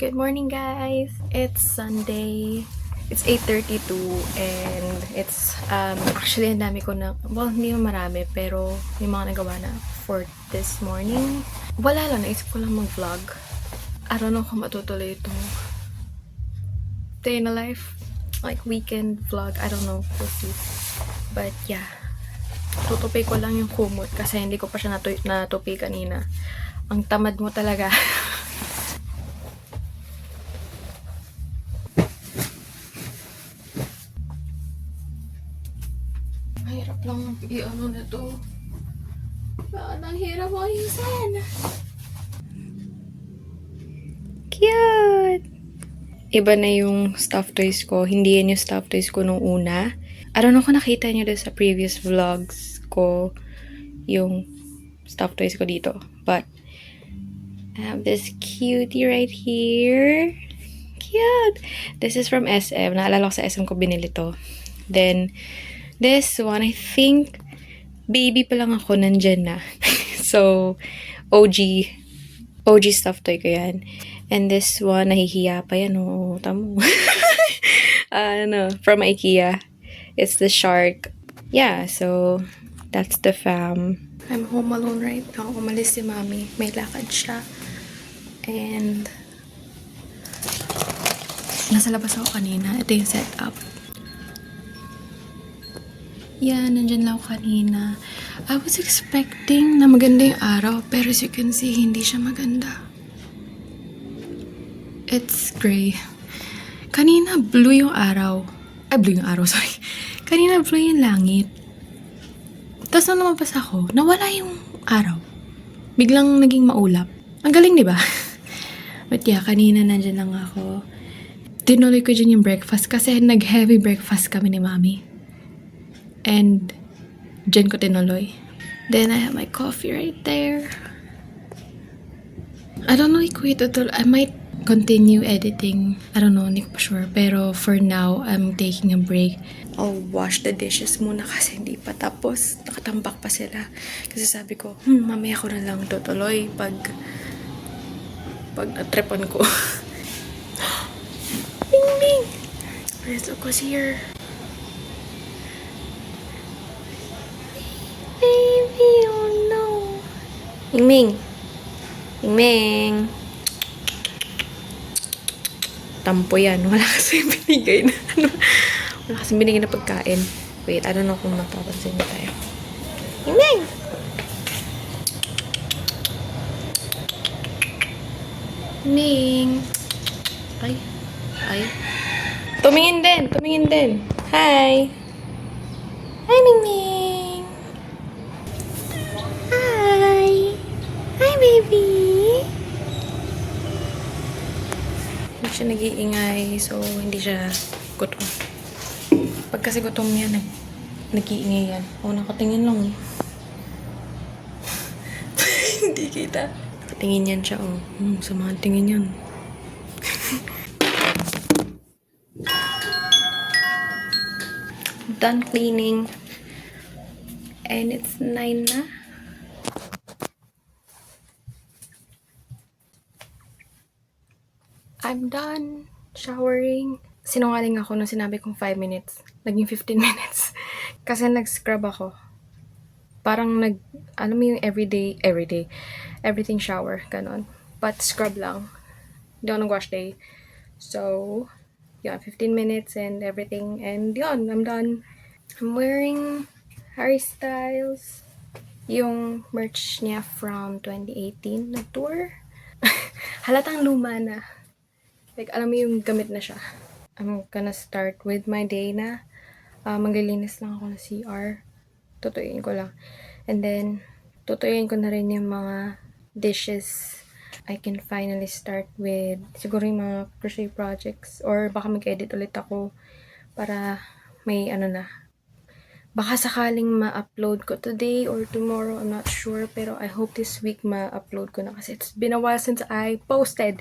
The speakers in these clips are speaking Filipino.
Good morning, guys! It's Sunday. It's 8:32 and it's actually ang dami ko na, well, hindi mo marami pero may mga nagawa na for this morning. Wala lang, naisip ko lang mag-vlog. I don't know kung matutuloy itong day in a life, like weekend vlog. I don't know, we'll see. But yeah, tutupi ko lang yung kumot kasi hindi ko pa siya natupi kanina. Ang tamad mo talaga. Mahirap lang i-ano na to. Bakit ang hirap mo ayusin? Cute! Iba na yung stuffed toys ko. Hindi yan yung stuffed toys ko nung una. I don't know kung nakita nyo doon sa previous vlogs ko yung stuffed toys ko dito. But I have this cutie right here. Cute! This is from SM. Naalala ko sa SM ko binili to. Then, this one, I think, baby pa lang ako, nandyan na. So, OG stuffed toy ko yan. And this one, nahihiya pa yan, oh, tamo. From IKEA. It's the shark. Yeah, so, that's the fam. I'm home alone right now. Umalis si mami. May lakad siya. And, nasa labas ako kanina. Ito yung setup. Yeah, nandyan lang ako kanina. I was expecting na maganda yung araw, pero as you can see, hindi siya maganda. It's gray. Kanina, blue yung araw. Ay, blue yung araw, sorry. Kanina, blue yung langit. Tapos nung lumabas ako, nawala yung araw. Biglang naging maulap. Ang galing, di ba? But yeah, kanina nandyan lang ako. Tinuloy ko dyan yung breakfast kasi nag-heavy breakfast kami ni mami. And dyan ko tinuloy. Then I have my coffee right there. I don't know I might continue editing. I don't know, hindi ko pa sure. Pero for now, I'm taking a break. I'll wash the dishes muna kasi hindi pa tapos. Nakatambak pa sila. Kasi sabi ko, mamaya ko na lang tutuloy pag natripan ko. Bing bing! Look who's here. Baby, oh no. Ming Ming. Tampo yan. Wala kasi binigay na wala kasi binigay na pagkain. Wait, I don't know kung napapansin niyo tayo. Ming! Ming! Ay. Tumingin din. Hi! Hi, Ming Ming! Hi! Hi, baby! Hindi siya nag-iingay, so hindi siya gutom. Pag kasi gutom yan, nag-iingay yan. Nakatingin lang. Hindi kita. Nakatingin yan siya, samahan tingin yan. Done cleaning. And it's 9 na. I'm done showering. Sinungaling ako nung sinabi kong 5 minutes. Naging 15 minutes. Kasi nag-scrub ako. Parang alam mo yung everyday, everything shower, ganon. But scrub lang. Hindi ako nag-wash day. So, yeah, 15 minutes and everything. And yun, I'm done. I'm wearing Harry Styles. Yung merch niya from 2018 na tour. Halatang luma na. Like, alam mo yung gamit na siya. I'm gonna start with my day na. Maglilinis lang ako ng CR. Tutuyin ko lang. And then, tutuyin ko na rin yung mga dishes. I can finally start with siguro yung mga crochet projects. Or baka mag-edit ulit ako para may baka sakaling ma-upload ko today or tomorrow. I'm not sure. Pero I hope this week ma-upload ko na kasi it's been a while since I posted.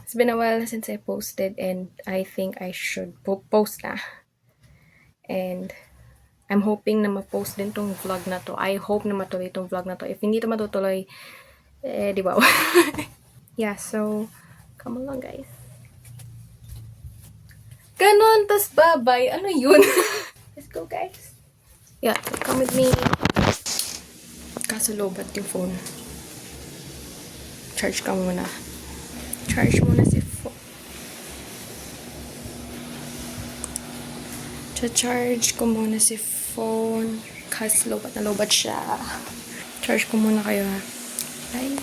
It's been a while since I posted and I think I should post na. And I'm hoping na ma-post din tong vlog na to. I hope na matuloy tong vlog na to. If hindi to matutuloy, di ba? Yeah, so, come along guys. Ganon, tas babay. Ano yun? Let's go guys. Yeah, come with me. Kaso lobat yung phone. Charge ka muna. Charge muna si phone. Charge ko muna si phone. Kasi lobat na lobat siya. Charge ko muna kayo ha. Bye.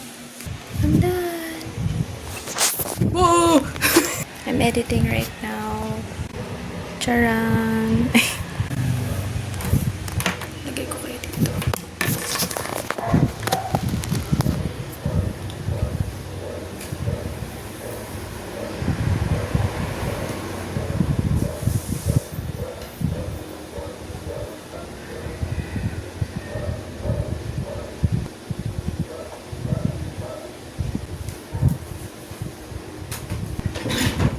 I'm done. Whoa! I'm editing right now. Charan! Lagay ko kayo dito.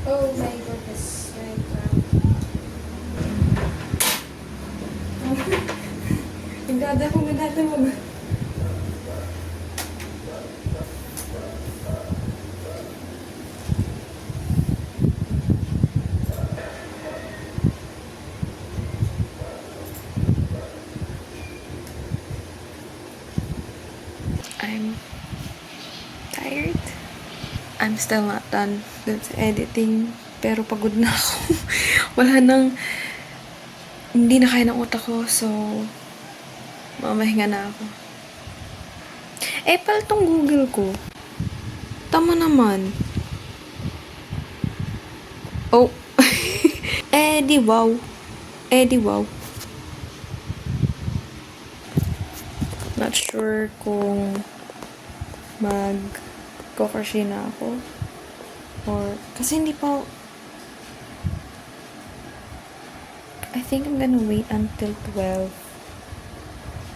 Oh my goodness. Nagdadahog. I'm tired. I'm still not done with editing. Pero pagod na ako. Wala nang... Hindi na kaya ng utak ko. So, mamahinga na ako. Eh, pala tong Google ko. Tama naman. Oh. Eh, di wow. Not sure kung mag-crochet na ako. Or, kasi hindi pa... I think I'm gonna wait until 12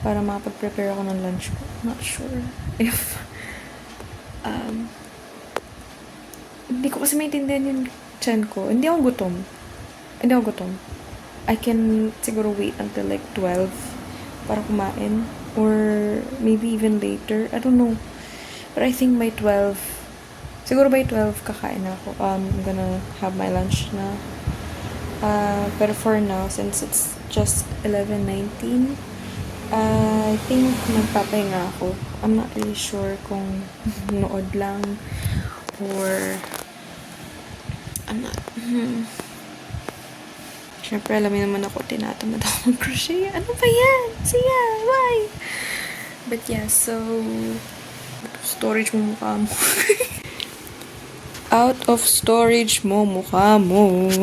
para makapag-prepare ako ng lunch ko. Not sure if hindi ko kasi maintindihan yung chan ko. Hindi ako gutom. I can siguro wait until like 12 para kumain. Or maybe even later. I don't know. But I think by 12, siguro by 12 kakain na ako. I'm gonna have my lunch na. Pero for now, since it's just 11:19, I think magpapahinga ako. I'm not really sure kung nood lang or I'm not. Siyempre, alam naman ako, tinatamad ako mag-crochet. Ano ba yan? Siya, why? But yeah, so storage mo mukha mo. Out of storage mo mukha mo.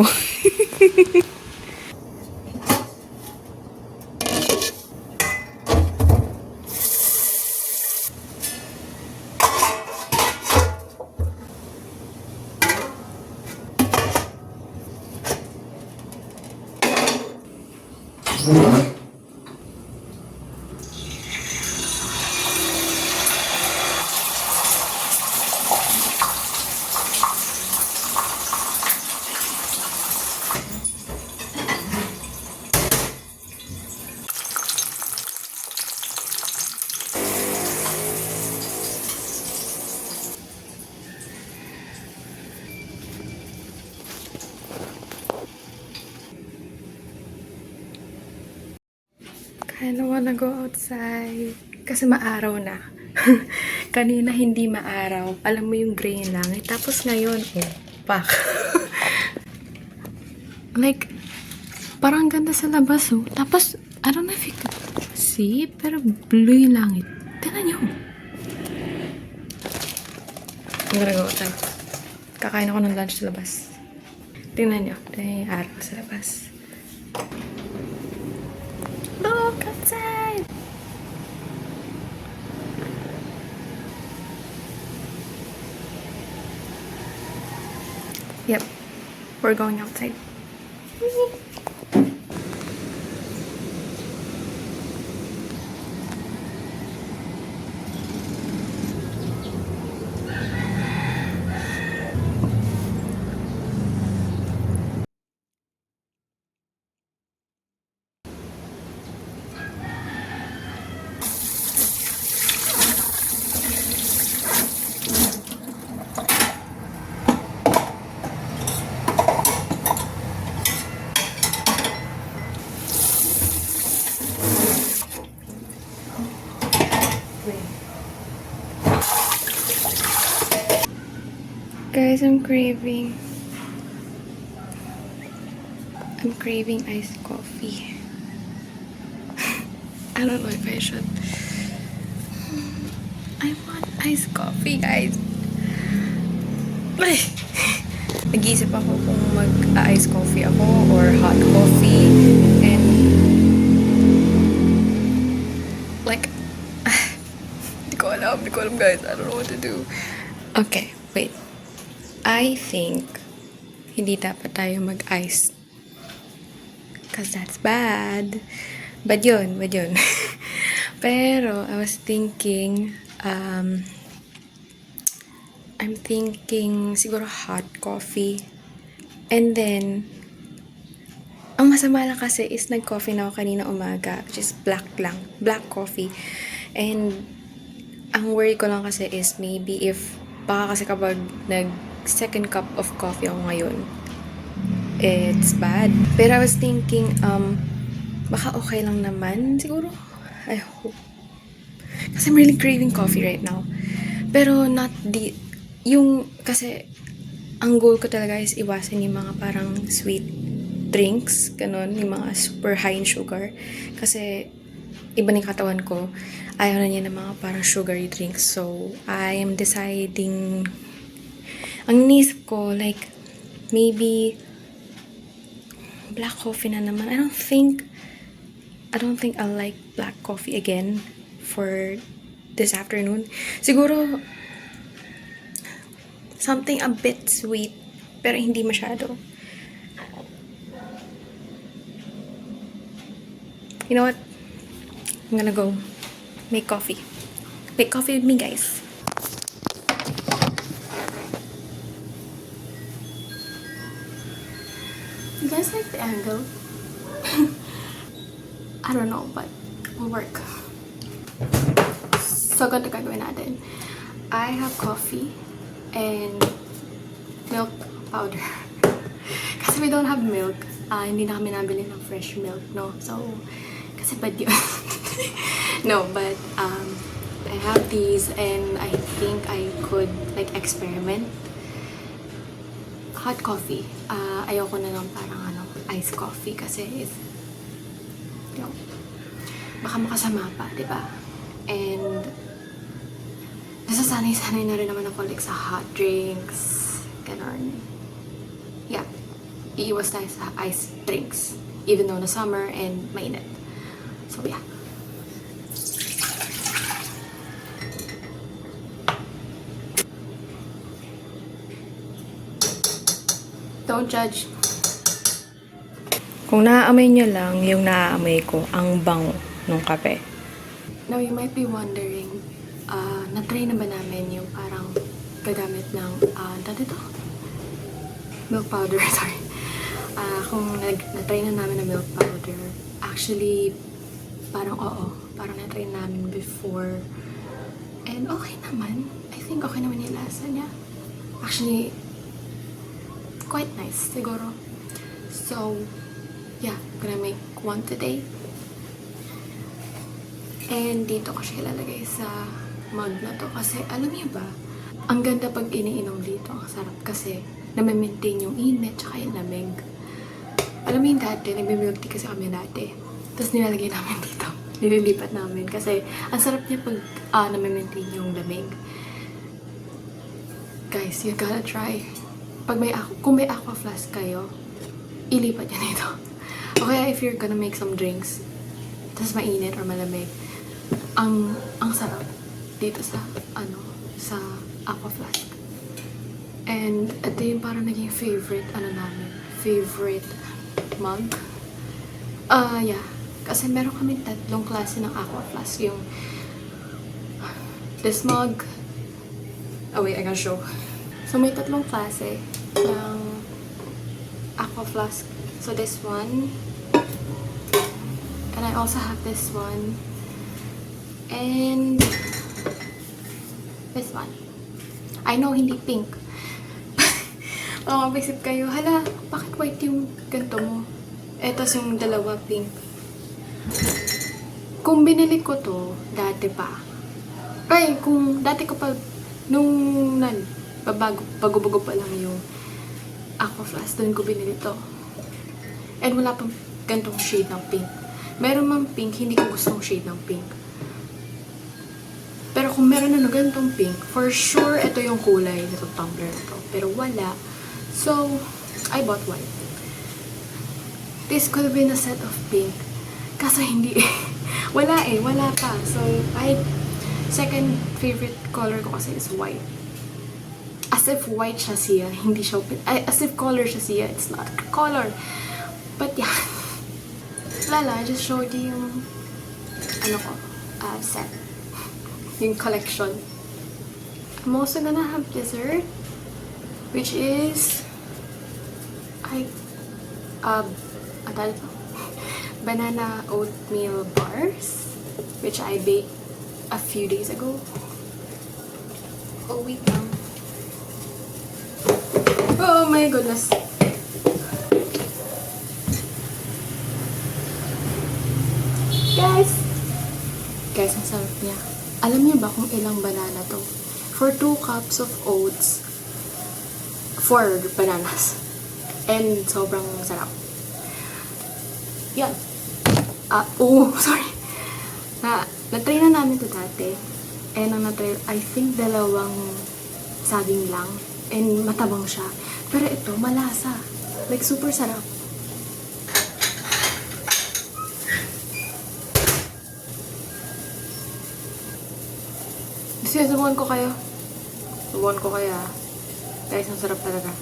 I don't wanna go outside. Kasi maaraw na. Kanina hindi maaraw. Alam mo yung gray ng langit. Tapos ngayon, oh, pak. Like, parang ganda sa labas, oh. Tapos, I don't know if you could see, pero blue yung langit. Tingnan nyo. I'm gonna go outside. Kakain ako ng lunch sa labas. Tingnan nyo. Tingnan yung araw sa labas. Look outside! Yep, we're going outside. Guys, I'm craving iced coffee. I don't know if I should. I want iced coffee, guys. Ay! Nag-iisip ako kung mag-iced coffee ako or hot coffee. And like, di ko alam guys. I don't know what to do. Okay, wait. I think hindi dapat tayo mag-ice. Cause that's bad. But yun. Pero, I was thinking, I'm thinking siguro hot coffee. And then, ang masama lang kasi is nag-coffee na ako kanina umaga, which is black coffee. And, ang worry ko lang kasi is maybe if, baka kasi kapag nag-second cup of coffee ako ngayon, it's bad. Pero I was thinking, baka okay lang naman, siguro. I hope. Kasi I'm really craving coffee right now. Pero kasi, ang goal ko talaga is iwasan yung mga parang sweet drinks, ganun, yung mga super high in sugar. Kasi, iba na yung katawan ko, ayaw na niya ng mga parang sugary drinks. So, I am deciding, ang inisip ko, like, maybe, black coffee na naman. I don't think I'll like black coffee again for this afternoon. Siguro, something a bit sweet, pero hindi masyado. You know what? I'm gonna go make coffee. Make coffee with me, guys. You guys like the angle? I don't know, but will work. So, ganito gagawin natin. I have coffee and milk powder. Kasi we don't have milk. Hindi na kami nabili ng fresh milk, no? So, kasi bad yun. No, but I have these and I think I could like experiment. Hot coffee. Ayoko na lang parang iced coffee kasi it's, you know, baka makasama pa, di ba? And nasasanay-sanay na rin naman ako like sa hot drinks, ganon. Yeah, iiwas tayo sa iced drinks even though na summer and mainit. So yeah. Don't judge. Kung naaamoy nyo lang, yung naaamoy ko, ang bango ng kape. Now, you might be wondering, na-try na ba namin yung parang gagamit ng, dati to? Milk powder, sorry. Kung na-try na namin ng milk powder, actually, parang parang na-try namin before. And okay naman. I think okay naman yung lasa niya. Actually, quite nice, siguro. So, yeah, I'm gonna make one today. And dito ko siya ilalagay sa mug na to. Kasi, alam niyo ba, ang ganda pag iniinom dito. Ang sarap kasi na-maintain yung init tsaka yung lamig. Alam mo yung dati, nagme-milk tea kasi kami dati. Tapos nilalagay namin dito. Nililipat namin. Kasi, ang sarap niya pag na-maintain yung lamig. Guys, you gotta try. Kung may aqua flask kayo, ilipat niya dito. Okay, if you're gonna make some drinks, tapos mainit or malamig, ang sarap dito sa aqua flask. And ito yung parang naging favorite mug. Yeah. Kasi meron kami 3 klase ng aqua flask. Yung this mug. Oh wait, I gotta show. So may 3 klase ng aqua flask. So this one. And I also have this one. And this one. I know hindi pink. Mabisip kayo, hala, bakit white yung ganito mo? Etos yung dalawa pink. Kung binili ko to, dati pa. Kung dati ko pa, nung Bago-bago pa lang yung Aquaflash. Doon ko binili to. And wala pang gantong shade ng pink. Meron mang pink, hindi ko gustong shade ng pink. Pero kung meron na gantong pink, for sure, ito yung kulay nitong tumbler na to. Pero wala. So, I bought white. This could have been a set of pink. Kaso hindi eh. Wala eh. Wala pa. So, second favorite color ko kasi is white. As if white siya siya, hindi siya as if color siya siya, it's not color. But yeah. Lala, I just showed you yung set. Yung collection. I'm also gonna have dessert, which is banana oatmeal bars, which I baked a few days ago. Oh, wait lang. Oh my goodness. Guys, ang sarap niya. Alam niyo ba kung ilang banana to? For 2 cups of oats, 4 bananas. And sobrang sarap. Yan. Sorry. Na-try na namin to dati. And ang na-try, I think 2 saging lang. And matabang siya. Pero ito, malasa. Like, super sarap. Subukan ko kayo. Subukan ko kaya. Guys, ang sarap talaga.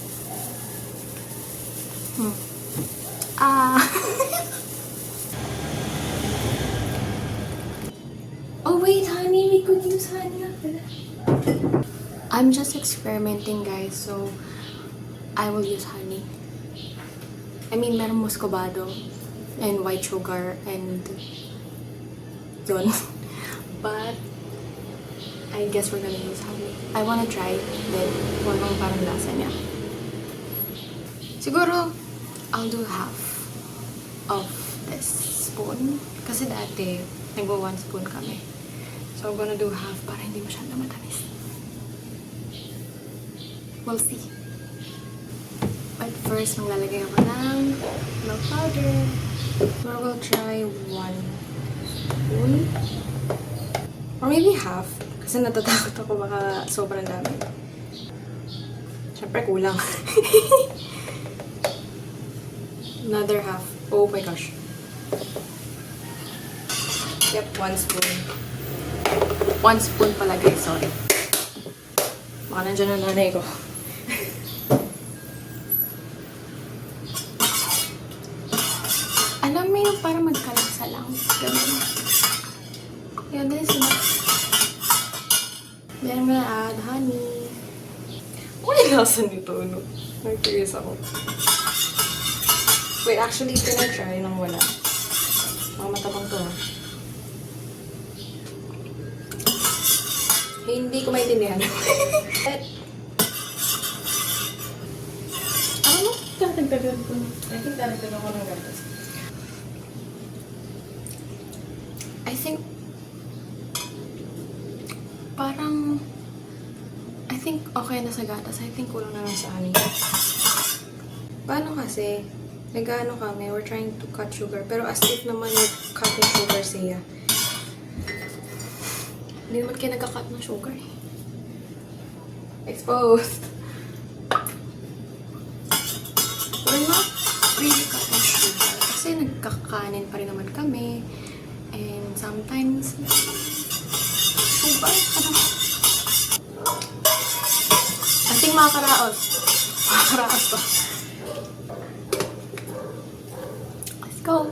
Oh wait, honey. We could use honey after that. I'm just experimenting, guys. So, I will use honey. I mean, meron muscovado and white sugar and yun. But I guess we're gonna use honey. I wanna try then kung anong parang lasa niya. Siguro, I'll do half of this spoon. Kasi dati, nagwa 1 spoon kami. So, I'm gonna do half para hindi masyadong matamis. We'll see. But first, maglalagay ako ng milk powder. So, we'll try 1 spoon. Or maybe half. Kasi natatakot ako baka sobrang dami. Siyempre kulang. Another half. Oh my gosh. Yep, 1 spoon. 1 spoon pala guys, sorry. Baka nandiyan ang nanay ko. Alam mo yung parang magkalasa lang. Ganun. Yan din sila. Then I'm gonna add honey. Ano yung lasa nito, no? Nag-curious ako. Wait, actually, try nang wala. Mga matabang to, ha? Hindi ko maintindihan. Ano? Tatagdagan ko. I think tatagdagan ko ng gatas. I think okay na sa gatas. I think kulang na lang sa honey. Paano kasi, nag-ano kami, we're trying to cut sugar. Pero as if naman yung cut yung sugar siya. Hindi naman kayo nagka-cut ng sugar eh. Exposed! We're not really cutting sugar. Kasi nagkakanin pa rin naman kami. And sometimes, sugar, I think makakaraos. Makakaraos to. Let's go.